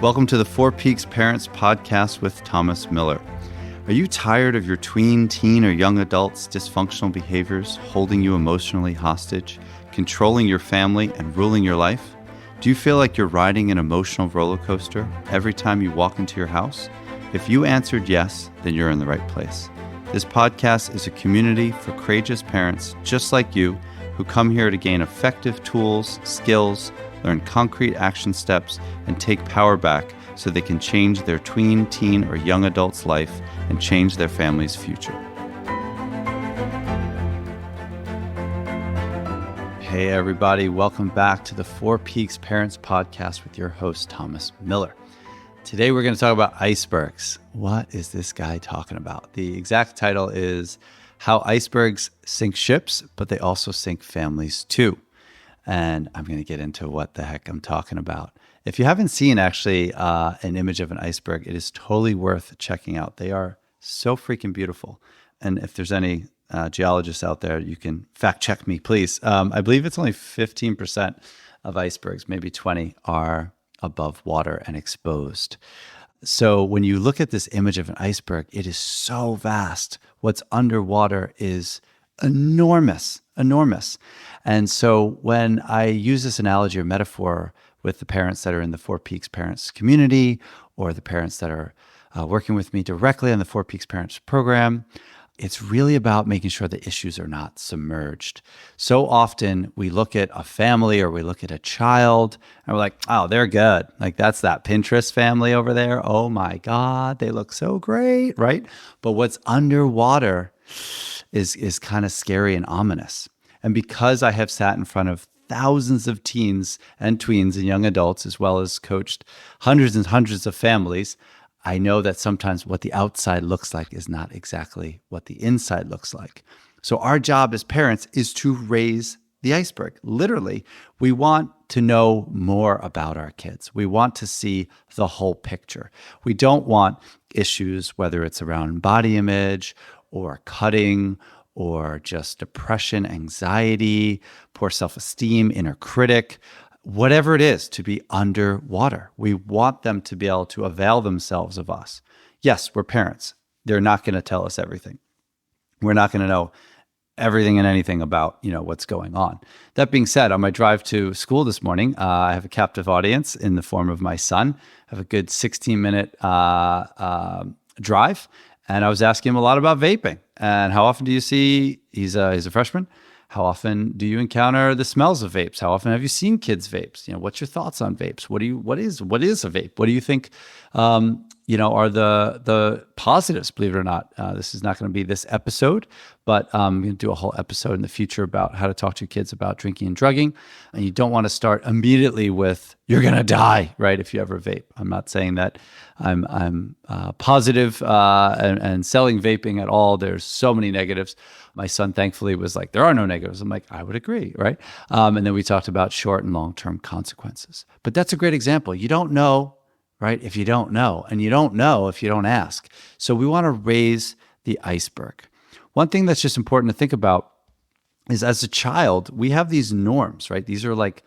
Welcome to the Four Peaks Parents Podcast with Thomas Miller. Are you tired of your tween, teen, or young adults' dysfunctional behaviors holding you emotionally hostage, controlling your family, and ruling your life? Do you feel like you're riding an emotional roller coaster every time you walk into your house? If you answered yes, then you're in the right place. This podcast is a community for courageous parents just like you who come here to gain effective tools, skills, learn concrete action steps, and take power back so they can change their tween, teen, or young adult's life and change their family's future. Hey everybody, welcome back to the Four Peaks Parents Podcast with your host, Thomas Miller. Today we're going to talk about icebergs. What is this guy talking about? The exact title is How Icebergs Sink Ships, but they also sink families too. And I'm going to get into what the heck I'm talking about. If you haven't seen actually an image of an iceberg, it is totally worth checking out. They are so freaking beautiful. And if there's any geologists out there, you can fact check me, please. I believe it's only 15% of icebergs, maybe 20, are above water and exposed. So when you look at this image of an iceberg, it is so vast. What's underwater is enormous. And so when I use this analogy or metaphor with the parents that are in the Four Peaks Parents community or the parents that are working with me directly on the Four Peaks Parents program, it's really about making sure the issues are not submerged. So often we look at a family or we look at a child and we're like, oh, they're good. Like that's that Pinterest family over there. Oh my God, they look so great, right? But what's underwater is kind of scary and ominous. And because I have sat in front of thousands of teens and tweens and young adults, as well as coached hundreds and hundreds of families, I know that sometimes what the outside looks like is not exactly what the inside looks like. So our job as parents is to raise the iceberg. Literally, we want to know more about our kids. We want to see the whole picture. We don't want issues, whether it's around body image or cutting or just depression, anxiety, poor self-esteem, inner critic, whatever it is, to be underwater. We want them to be able to avail themselves of us. Yes, we're parents. They're not going to tell us everything. We're not going to know everything and anything about, what's going on. That being said, on my drive to school this morning, I have a captive audience in the form of my son. I have a good 16-minute drive, and I was asking him a lot about vaping. And how often do you see, he's a freshman, how often do you encounter the smells of vapes? How often have you seen kids' vapes? What's your thoughts on vapes? What is a vape? What do you think, are the positives, believe it or not? This is not going to be this episode, but I'm going to do a whole episode in the future about how to talk to your kids about drinking and drugging. And you don't want to start immediately with, you're going to die, right? If you ever vape. I'm not saying that I'm positive and selling vaping at all. There's so many negatives. My son thankfully was like, there are no negatives. I'm like, I would agree, right? And then we talked about short and long-term consequences. But that's a great example. You don't know, right, if you don't know. And you don't know if you don't ask. So we want to raise the iceberg. One thing that's just important to think about is as a child, we have these norms, right? These are like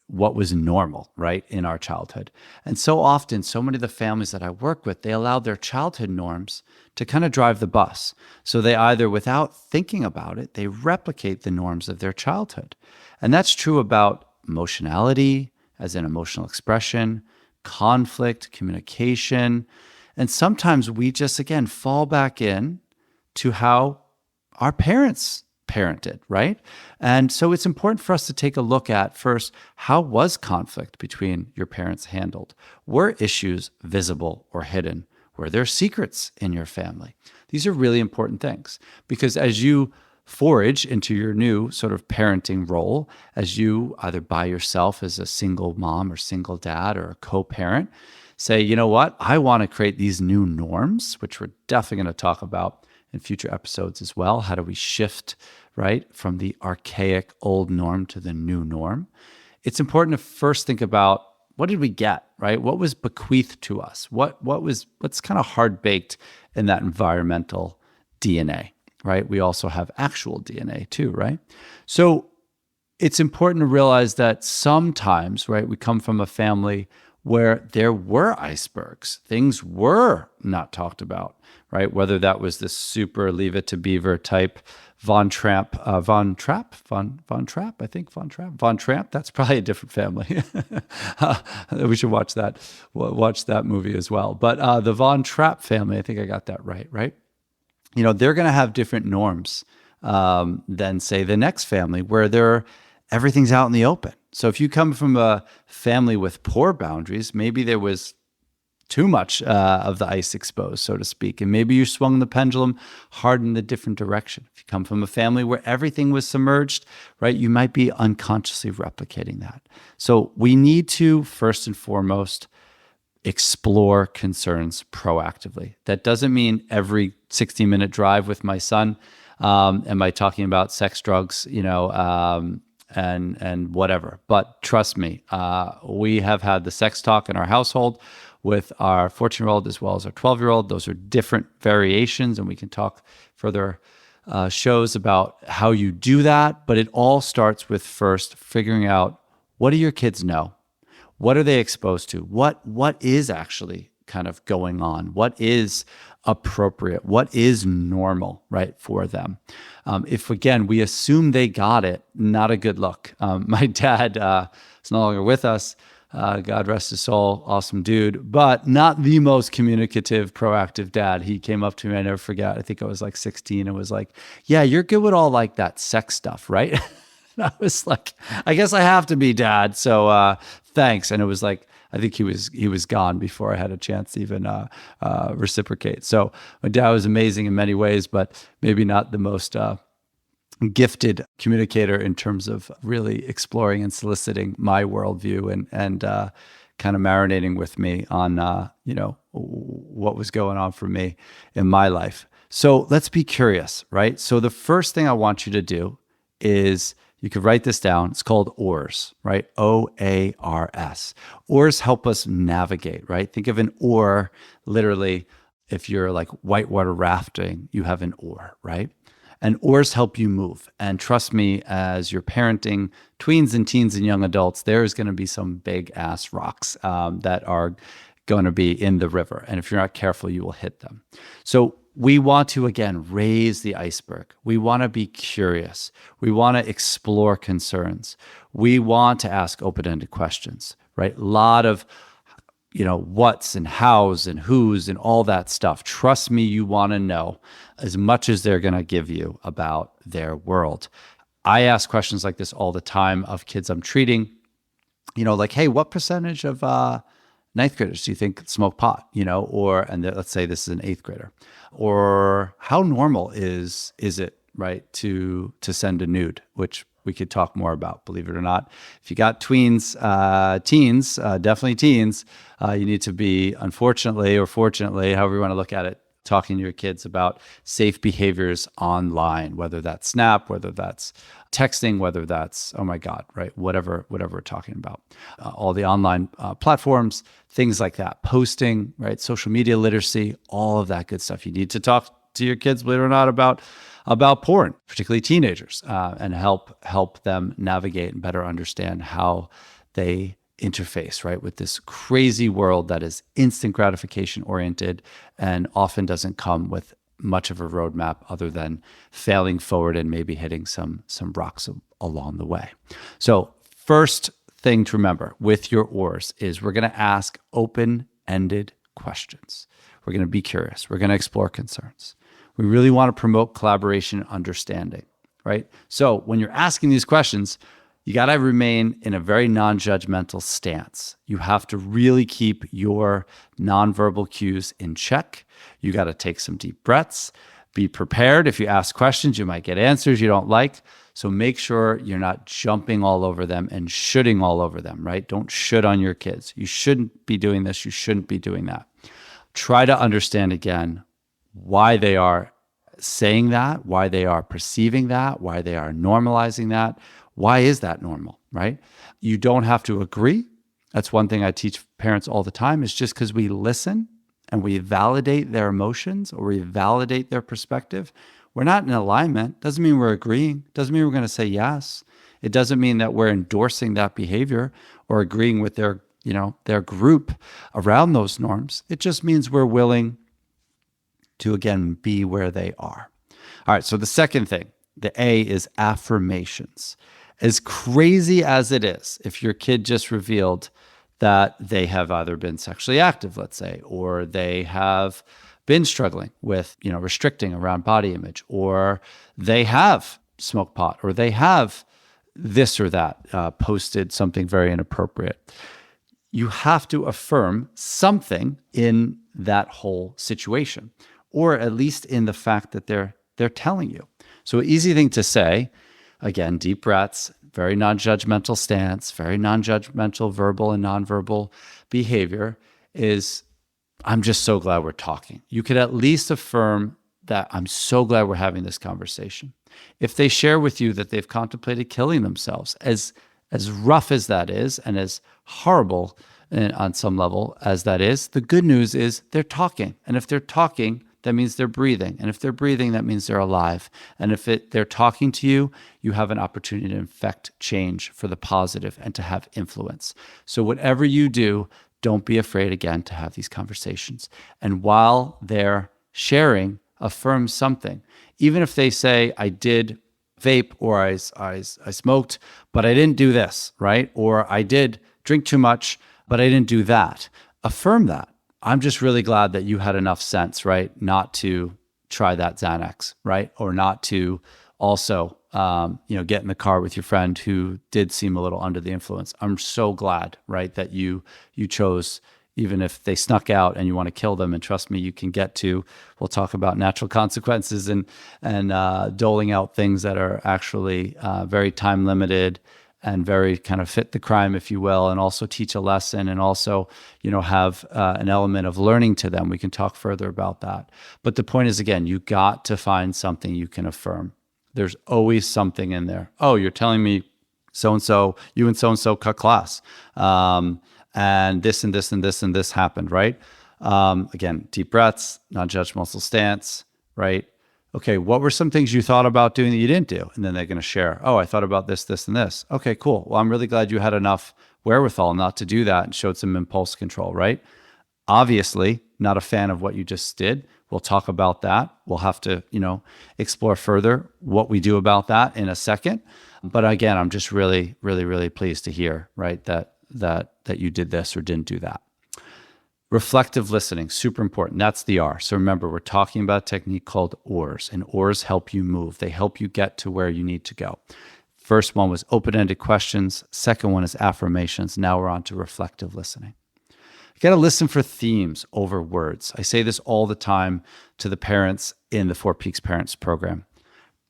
what was normal, right, in our childhood. And so often, so many of the families that I work with, they allow their childhood norms to kind of drive the bus. So they either, without thinking about it, they replicate the norms of their childhood. And that's true about emotionality, as in emotional expression, conflict, communication. And sometimes we just, again, fall back in to how our parents parented, right? And so it's important for us to take a look at first, how was conflict between your parents handled? Were issues visible or hidden? Were there secrets in your family? These are really important things because as you forage into your new sort of parenting role, as you either by yourself as a single mom or single dad or a co-parent, say, you know what, I want to create these new norms, which we're definitely going to talk about in future episodes as well. How do we shift, right, from the archaic old norm to the new norm? It's important to first think about, what did we get, right? What was bequeathed to us? What's kind of hard baked in that environmental DNA, right? We also have actual DNA too, right? So it's important to realize that sometimes, right, we come from a family where there were icebergs. Things were not talked about, right? Whether that was the super Leave It to Beaver type Von Tramp, Von Trapp, I think Von Trapp, Von Tramp. That's probably a different family. We should watch that movie as well. But the Von Trapp family, I think I got that right, right? They're going to have different norms than, say, the next family where everything's out in the open. So if you come from a family with poor boundaries, maybe there was too much of the ice exposed, so to speak. And maybe you swung the pendulum hard in a different direction. If you come from a family where everything was submerged, right, you might be unconsciously replicating that. So we need to, first and foremost, explore concerns proactively. That doesn't mean every 60-minute drive with my son, am I talking about sex, drugs, and whatever. But trust me, we have had the sex talk in our household with our 14-year-old as well as our 12-year-old. Those are different variations, and we can talk further shows about how you do that. But it all starts with first figuring out, what do your kids know? What are they exposed to? What is actually kind of going on? What is appropriate? What is normal, right, for them? If, again, we assume they got it, not a good look. My dad is no longer with us. God rest his soul, awesome dude, but not the most communicative, proactive dad. He came up to me, I never forget, I think I was like 16, and was like, yeah, you're good with all like that sex stuff, right? And I was like, I guess I have to be, Dad. So thanks. And it was like, I think he was gone before I had a chance to even reciprocate. So my dad was amazing in many ways, but maybe not the most gifted communicator in terms of really exploring and soliciting my worldview and kind of marinating with me on what was going on for me in my life. So let's be curious, right? So the first thing I want you to do is, you could write this down. It's called oars, right? OARS. Oars help us navigate, right? Think of an oar, literally, if you're like whitewater rafting, you have an oar, right? And oars help you move. And trust me, as you're parenting tweens and teens and young adults, there's going to be some big ass rocks that are going to be in the river. And if you're not careful, you will hit them. So we want to, again, raise the iceberg. We want to be curious. We want to explore concerns. We want to ask open-ended questions, right? A lot of, what's and how's and who's and all that stuff. Trust me, you want to know as much as they're going to give you about their world. I ask questions like this all the time of kids I'm treating, like, hey, what percentage of ninth graders do you think smoke pot, and let's say this is an eighth grader, or how normal is it, right, to send a nude, which we could talk more about, believe it or not. If you got teens, definitely teens, you need to be, unfortunately or fortunately, however you want to look at it, talking to your kids about safe behaviors online, whether that's Snap, whether that's texting, whether that's, oh my God, right? Whatever we're talking about. All the online platforms, things like that, posting, right? Social media literacy, all of that good stuff. You need to talk to your kids, believe it or not, about porn, particularly teenagers, and help them navigate and better understand how they interface, right, with this crazy world that is instant gratification oriented and often doesn't come with much of a roadmap other than failing forward and maybe hitting some rocks along the way. So first thing to remember with your oars is we're going to ask open-ended questions. We're going to be curious. We're going to explore concerns. We really want to promote collaboration and understanding, right? So when you're asking these questions, you got to remain in a very non-judgmental stance. You have to really keep your nonverbal cues in check. You got to take some deep breaths. Be prepared. If you ask questions, you might get answers you don't like. So make sure you're not jumping all over them and shoulding all over them, right? Don't should on your kids. You shouldn't be doing this. You shouldn't be doing that. Try to understand again why they are saying that, why they are perceiving that, why they are normalizing that. Why is that normal, right? You don't have to agree. That's one thing I teach parents all the time, is just because we listen and we validate their emotions or we validate their perspective, we're not in alignment. Doesn't mean we're agreeing. Doesn't mean we're going to say yes. It doesn't mean that we're endorsing that behavior or agreeing with their their group around those norms. It just means we're willing to, again, be where they are. All right, so the second thing, the A, is affirmations. As crazy as it is, if your kid just revealed that they have either been sexually active, let's say, or they have been struggling with, restricting around body image, or they have smoked pot, or they have this or that, posted something very inappropriate. You have to affirm something in that whole situation, or at least in the fact that they're telling you. So an easy thing to say, again, deep breaths, very non-judgmental stance, very non-judgmental verbal and nonverbal behavior is, I'm just so glad we're talking. You could at least affirm that I'm so glad we're having this conversation. If they share with you that they've contemplated killing themselves, as rough as that is and as horrible on some level as that is, the good news is they're talking. And if they're talking, that means they're breathing. And if they're breathing, that means they're alive. And if they're talking to you, you have an opportunity to infect change for the positive and to have influence. So whatever you do, don't be afraid, again, to have these conversations. And while they're sharing, affirm something. Even if they say, I did vape, or I smoked, but I didn't do this, right? Or I did drink too much, but I didn't do that. Affirm that. I'm just really glad that you had enough sense, right, not to try that Xanax, right? Or not to also, get in the car with your friend who did seem a little under the influence. I'm so glad, right, that you chose, even if they snuck out and you want to kill them. And trust me, you can get to, we'll talk about natural consequences and doling out things that are actually very time limited and very kind of fit the crime, if you will, and also teach a lesson, and also, have an element of learning to them. We can talk further about that. But the point is, again, you got to find something you can affirm. There's always something in there. Oh, you're telling me so-and-so, you and so-and-so cut class. And this and this and this and this happened, right? Again, deep breaths, non-judgmental stance, right? Okay, what were some things you thought about doing that you didn't do? And then they're going to share, oh, I thought about this, this, and this. Okay, cool. Well, I'm really glad you had enough wherewithal not to do that and showed some impulse control, right? Obviously, not a fan of what you just did. We'll talk about that. We'll have to, explore further what we do about that in a second. But again, I'm just really, really, really pleased to hear, right, that you did this or didn't do that. Reflective listening, super important. That's the R. So remember, we're talking about a technique called OARs, and OARs help you move. They help you get to where you need to go. First one was open-ended questions. Second one is affirmations. Now we're on to reflective listening. You got to listen for themes over words. I say this all the time to the parents in the Four Peaks Parents program.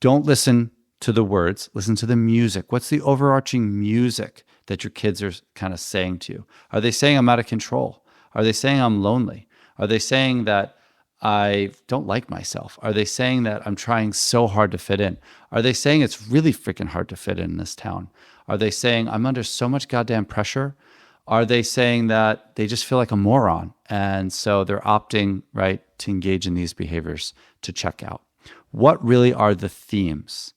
Don't listen to the words, listen to the music. What's the overarching music that your kids are kind of saying to you? Are they saying I'm out of control? Are they saying I'm lonely? Are they saying that I don't like myself? Are they saying that I'm trying so hard to fit in? Are they saying it's really freaking hard to fit in this town? Are they saying I'm under so much goddamn pressure? Are they saying that they just feel like a moron? And so they're opting, right, to engage in these behaviors to check out. What really are the themes?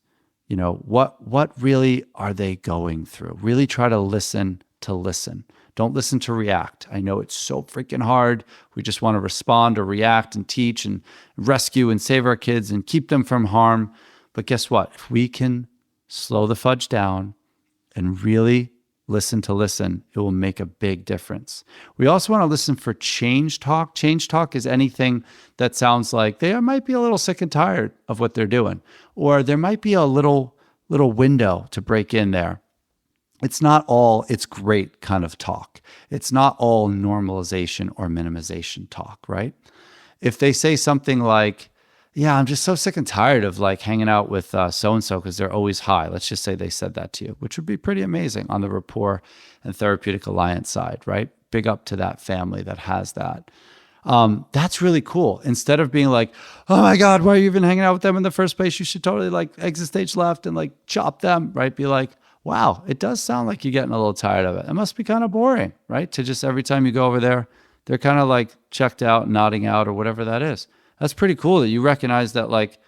What really are they going through? Really try to listen to listen. Don't listen to react. I know it's so freaking hard. We just want to respond or react and teach and rescue and save our kids and keep them from harm. But guess what? If we can slow the fudge down and really listen to listen, it will make a big difference. We also want to listen for change talk. Change talk is anything that sounds like they might be a little sick and tired of what they're doing, or there might be a little window to break in there. It's not all it's great kind of talk. It's not all normalization or minimization talk, right? If they say something like, yeah, I'm just so sick and tired of like hanging out with so-and-so because they're always high. Let's just say they said that to you, which would be pretty amazing on the rapport and therapeutic alliance side, right? Big up to that family that has that. That's really cool. Instead of being like, oh my God, why are you even hanging out with them in the first place? You should totally like exit stage left and like chop them, right? Be like, wow, it does sound like you're getting a little tired of it. It must be kind of boring, right? To just every time you go over there, they're kind of like checked out, nodding out or whatever that is. That's pretty cool that you recognize that like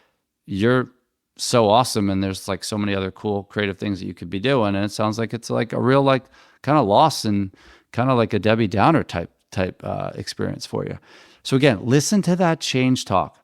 you're so awesome and there's like so many other cool creative things that you could be doing. And it sounds like it's like a real like kind of loss and kind of like a Debbie Downer type experience for you. So again, listen to that change talk.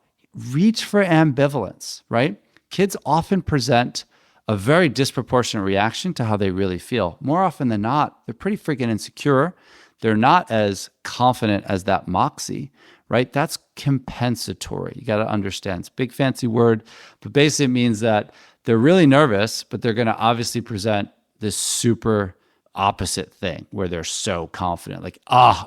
Reach for ambivalence, right? Kids often present a very disproportionate reaction to how they really feel. More often than not, they're pretty freaking insecure. They're not as confident as that moxie, right? That's compensatory. You got to understand. It's a big fancy word, but basically it means that they're really nervous, but they're going to obviously present this super opposite thing where they're so confident. Like,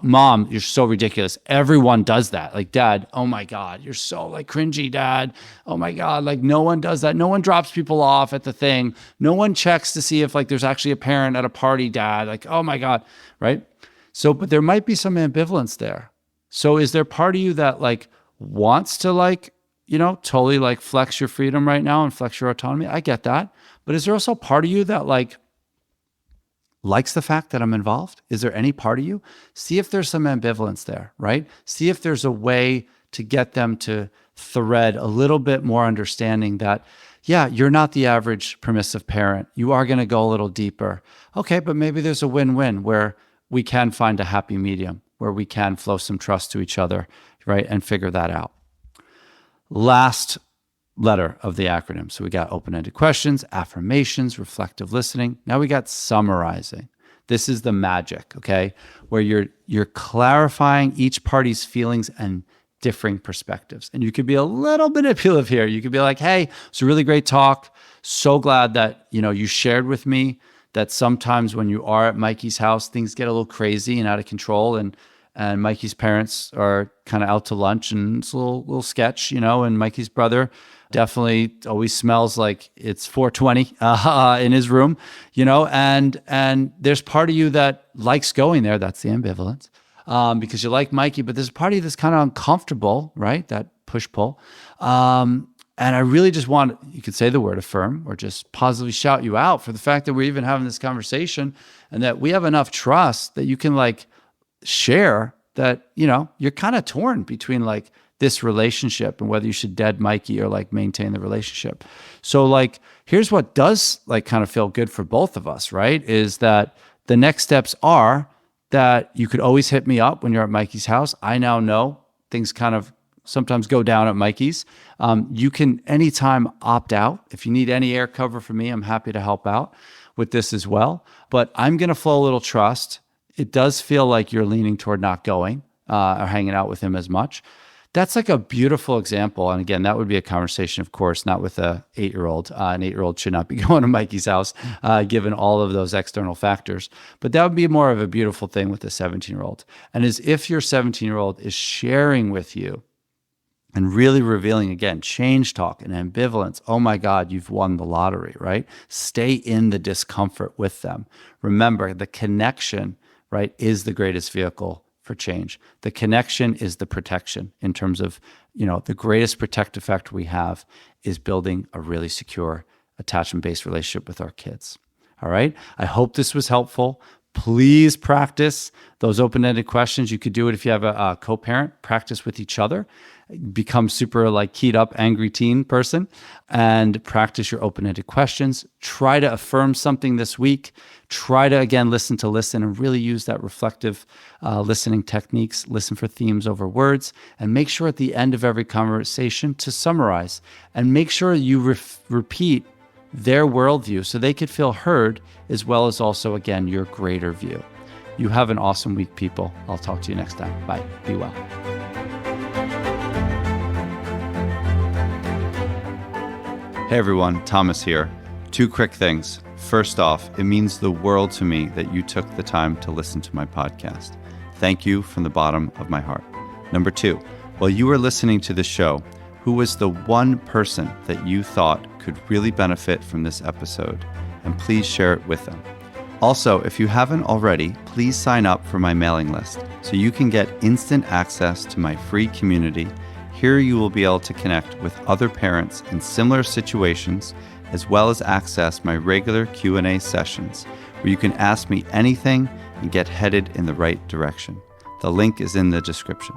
mom, you're so ridiculous. Everyone does that. Like, dad, oh my God, you're so like cringy, dad. Oh my God, like no one does that. No one drops people off at the thing. No one checks to see if like there's actually a parent at a party, dad. Like, oh my God, right? So, but there might be some ambivalence there. So is there part of you that like wants to like, totally like flex your freedom right now and flex your autonomy? I get that. But is there also part of you that like likes the fact that I'm involved? Is there any part of you? See if there's some ambivalence there, right? See if there's a way to get them to thread a little bit more understanding that, yeah, you're not the average permissive parent. You are going to go a little deeper. Okay, but maybe there's a win-win where we can find a happy medium, where we can flow some trust to each other, right? And figure that out. Last letter of the acronym. So we got open-ended questions, affirmations, reflective listening. Now we got summarizing. This is the magic, okay? Where you're clarifying each party's feelings and differing perspectives. And you could be a little manipulative here. You could be like, hey, it's a really great talk. So glad that, you shared with me that sometimes when you are at Mikey's house, things get a little crazy and out of control. And Mikey's parents are kind of out to lunch and it's a little sketch, and Mikey's brother definitely always smells like it's 420 in his room, and there's part of you that likes going there. That's the ambivalence, because you like Mikey, but there's a part of you that's kind of uncomfortable, right? That push-pull. And I really just want, you could say the word affirm or just positively shout you out for the fact that we're even having this conversation and that we have enough trust that you can like share that, you're kind of torn between like this relationship and whether you should dead Mikey or like maintain the relationship. So like, here's what does like kind of feel good for both of us, right? Is that the next steps are that you could always hit me up when you're at Mikey's house. I now know things kind of sometimes go down at Mikey's. You can anytime opt out. If you need any air cover from me, I'm happy to help out with this as well. But I'm going to flow a little trust. It does feel like you're leaning toward not going or hanging out with him as much. That's like a beautiful example. And again, that would be a conversation, of course, not with an 8-year-old. An 8-year-old should not be going to Mikey's house, given all of those external factors. But that would be more of a beautiful thing with a 17-year-old. And as if your 17-year-old is sharing with you and really revealing, again, change talk and ambivalence. Oh my God, you've won the lottery, right? Stay in the discomfort with them. Remember, the connection, right, is the greatest vehicle for change. The connection is the protection in terms of, the greatest protective factor we have is building a really secure attachment-based relationship with our kids. All right. I hope this was helpful. Please practice those open-ended questions. You could do it if you have a co-parent. Practice with each other. Become super like keyed up, angry teen person and practice your open-ended questions. Try to affirm something this week. Try to, again, listen and really use that reflective listening techniques. Listen for themes over words and make sure at the end of every conversation to summarize and make sure you repeat their worldview so they could feel heard as well as also, again, your greater view. You have an awesome week, people. I'll talk to you next time. Bye. Be well. Hey everyone, Thomas here. 2 quick things. First off, it means the world to me that you took the time to listen to my podcast. Thank you from the bottom of my heart. Number 2, while you were listening to the show, who was the one person that you thought could really benefit from this episode? And please share it with them. Also, if you haven't already, please sign up for my mailing list so you can get instant access to my free community. Here you will be able to connect with other parents in similar situations, as well as access my regular Q&A sessions, where you can ask me anything and get headed in the right direction. The link is in the description.